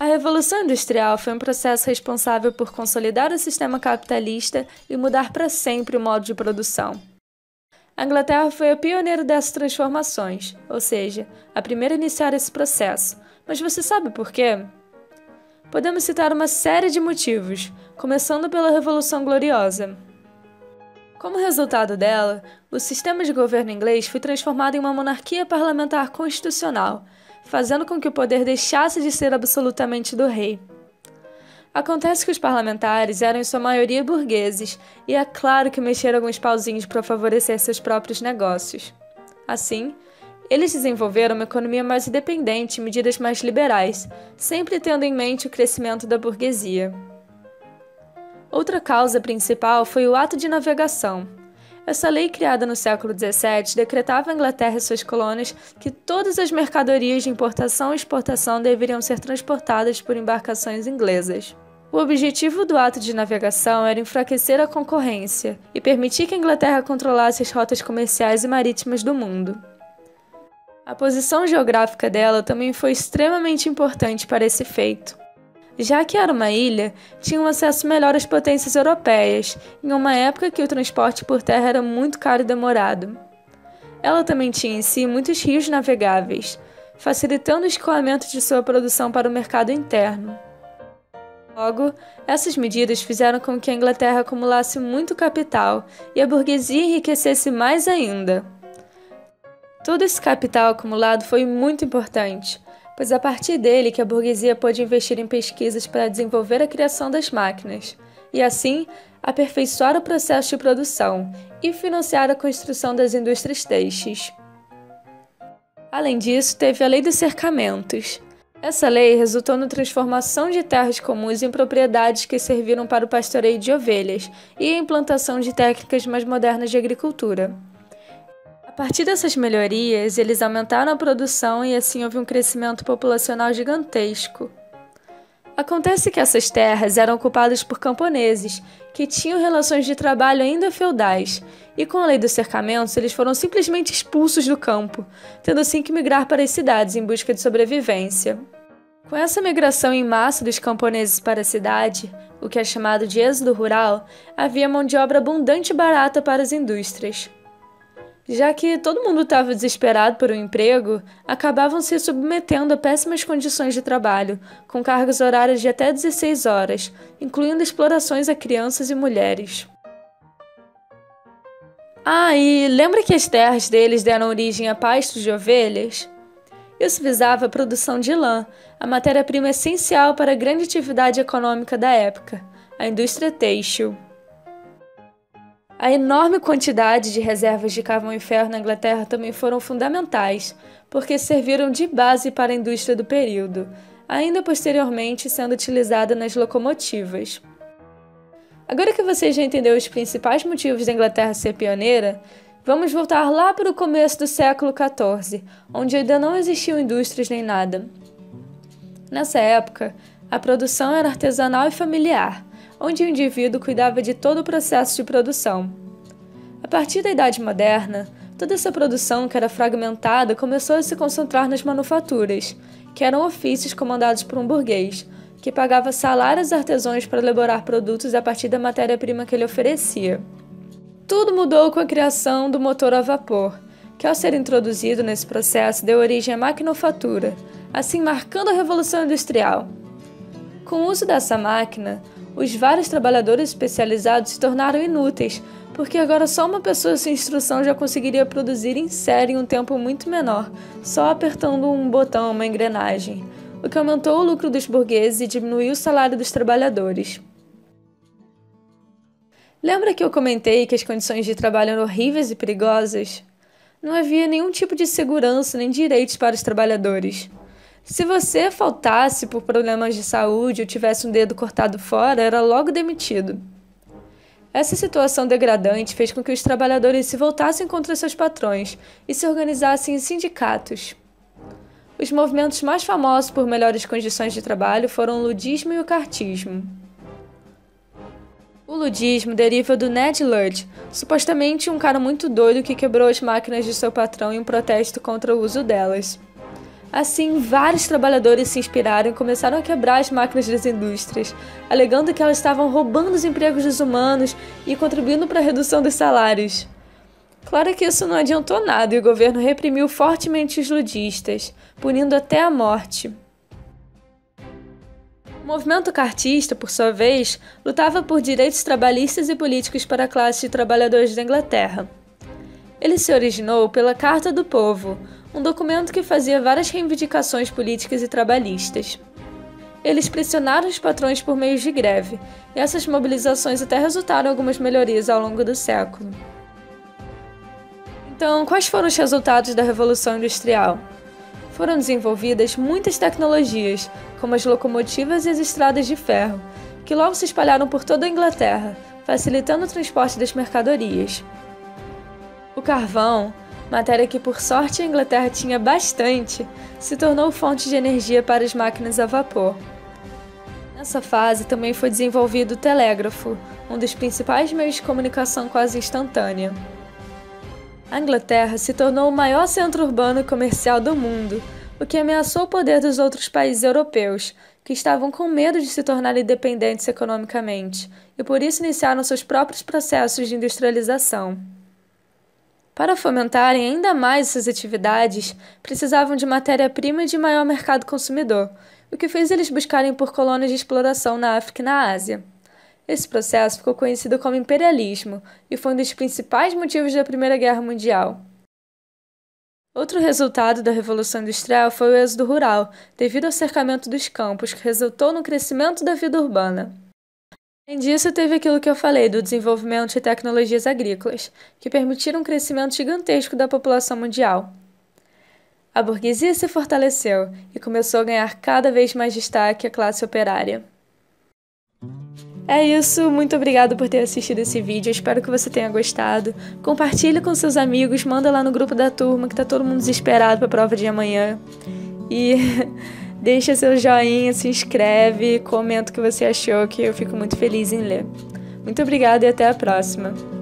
A Revolução Industrial foi um processo responsável por consolidar o sistema capitalista e mudar para sempre o modo de produção. A Inglaterra foi a pioneira dessas transformações, ou seja, a primeira a iniciar esse processo. Mas você sabe por quê? Podemos citar uma série de motivos, começando pela Revolução Gloriosa. Como resultado dela, o sistema de governo inglês foi transformado em uma monarquia parlamentar constitucional, fazendo com que o poder deixasse de ser absolutamente do rei. Acontece que os parlamentares eram em sua maioria burgueses, e é claro que mexeram alguns pauzinhos para favorecer seus próprios negócios. Assim, eles desenvolveram uma economia mais independente e medidas mais liberais, sempre tendo em mente o crescimento da burguesia. Outra causa principal foi o Ato de Navegação. Essa lei, criada no século XVII, decretava à Inglaterra e suas colônias que todas as mercadorias de importação e exportação deveriam ser transportadas por embarcações inglesas. O objetivo do Ato de Navegação era enfraquecer a concorrência e permitir que a Inglaterra controlasse as rotas comerciais e marítimas do mundo. A posição geográfica dela também foi extremamente importante para esse feito. Já que era uma ilha, tinha um acesso melhor às potências europeias, em uma época que o transporte por terra era muito caro e demorado. Ela também tinha em si muitos rios navegáveis, facilitando o escoamento de sua produção para o mercado interno. Logo, essas medidas fizeram com que a Inglaterra acumulasse muito capital e a burguesia enriquecesse mais ainda. Todo esse capital acumulado foi muito importante, pois a partir dele que a burguesia pôde investir em pesquisas para desenvolver a criação das máquinas, e assim aperfeiçoar o processo de produção e financiar a construção das indústrias têxteis. Além disso, teve a Lei dos Cercamentos. Essa lei resultou na transformação de terras comuns em propriedades que serviram para o pastoreio de ovelhas e a implantação de técnicas mais modernas de agricultura. A partir dessas melhorias, eles aumentaram a produção e assim houve um crescimento populacional gigantesco. Acontece que essas terras eram ocupadas por camponeses, que tinham relações de trabalho ainda feudais, e com a lei dos cercamentos eles foram simplesmente expulsos do campo, tendo assim que migrar para as cidades em busca de sobrevivência. Com essa migração em massa dos camponeses para a cidade, o que é chamado de êxodo rural, havia mão de obra abundante e barata para as indústrias. Já que todo mundo estava desesperado por um emprego, acabavam se submetendo a péssimas condições de trabalho, com cargas horárias de até 16 horas, incluindo explorações a crianças e mulheres. E lembra que as terras deles deram origem a pastos de ovelhas? Isso visava a produção de lã, a matéria-prima essencial para a grande atividade econômica da época, a indústria têxtil. A enorme quantidade de reservas de carvão e ferro na Inglaterra também foram fundamentais, porque serviram de base para a indústria do período, ainda posteriormente sendo utilizada nas locomotivas. Agora que você já entendeu os principais motivos da Inglaterra ser pioneira, vamos voltar lá para o começo do século XIV, onde ainda não existiam indústrias nem nada. Nessa época, a produção era artesanal e familiar, onde o indivíduo cuidava de todo o processo de produção. A partir da Idade Moderna, toda essa produção que era fragmentada começou a se concentrar nas manufaturas, que eram ofícios comandados por um burguês, que pagava salários a artesãos para elaborar produtos a partir da matéria-prima que ele oferecia. Tudo mudou com a criação do motor a vapor, que ao ser introduzido nesse processo deu origem à maquinofatura, assim marcando a Revolução Industrial. Com o uso dessa máquina, os vários trabalhadores especializados se tornaram inúteis, porque agora só uma pessoa sem instrução já conseguiria produzir em série em um tempo muito menor, só apertando um botão, uma engrenagem, o que aumentou o lucro dos burgueses e diminuiu o salário dos trabalhadores. Lembra que eu comentei que as condições de trabalho eram horríveis e perigosas? Não havia nenhum tipo de segurança nem direitos para os trabalhadores. Se você faltasse por problemas de saúde ou tivesse um dedo cortado fora, era logo demitido. Essa situação degradante fez com que os trabalhadores se voltassem contra seus patrões e se organizassem em sindicatos. Os movimentos mais famosos por melhores condições de trabalho foram o ludismo e o cartismo. O ludismo deriva do Ned Ludd, supostamente um cara muito doido que quebrou as máquinas de seu patrão em um protesto contra o uso delas. Assim, vários trabalhadores se inspiraram e começaram a quebrar as máquinas das indústrias, alegando que elas estavam roubando os empregos dos humanos e contribuindo para a redução dos salários. Claro que isso não adiantou nada e o governo reprimiu fortemente os ludistas, punindo até a morte. O movimento cartista, por sua vez, lutava por direitos trabalhistas e políticos para a classe de trabalhadores da Inglaterra. Ele se originou pela Carta do Povo, um documento que fazia várias reivindicações políticas e trabalhistas. Eles pressionaram os patrões por meio de greve, e essas mobilizações até resultaram em algumas melhorias ao longo do século. Então, quais foram os resultados da Revolução Industrial? Foram desenvolvidas muitas tecnologias, como as locomotivas e as estradas de ferro, que logo se espalharam por toda a Inglaterra, facilitando o transporte das mercadorias. O carvão, matéria que por sorte a Inglaterra tinha bastante, se tornou fonte de energia para as máquinas a vapor. Nessa fase também foi desenvolvido o telégrafo, um dos principais meios de comunicação quase instantânea. A Inglaterra se tornou o maior centro urbano e comercial do mundo, o que ameaçou o poder dos outros países europeus, que estavam com medo de se tornar independentes economicamente, e por isso iniciaram seus próprios processos de industrialização. Para fomentarem ainda mais essas atividades, precisavam de matéria-prima e de maior mercado consumidor, o que fez eles buscarem por colônias de exploração na África e na Ásia. Esse processo ficou conhecido como imperialismo e foi um dos principais motivos da Primeira Guerra Mundial. Outro resultado da Revolução Industrial foi o êxodo rural, devido ao cercamento dos campos, que resultou no crescimento da vida urbana. Além disso, teve aquilo que eu falei do desenvolvimento de tecnologias agrícolas, que permitiram um crescimento gigantesco da população mundial. A burguesia se fortaleceu e começou a ganhar cada vez mais destaque a classe operária. É isso, muito obrigado por ter assistido esse vídeo, espero que você tenha gostado. Compartilhe com seus amigos, manda lá no grupo da turma que tá todo mundo desesperado para a prova de amanhã. E deixa seu joinha, se inscreve, comenta o que você achou, que eu fico muito feliz em ler. Muito obrigada e até a próxima!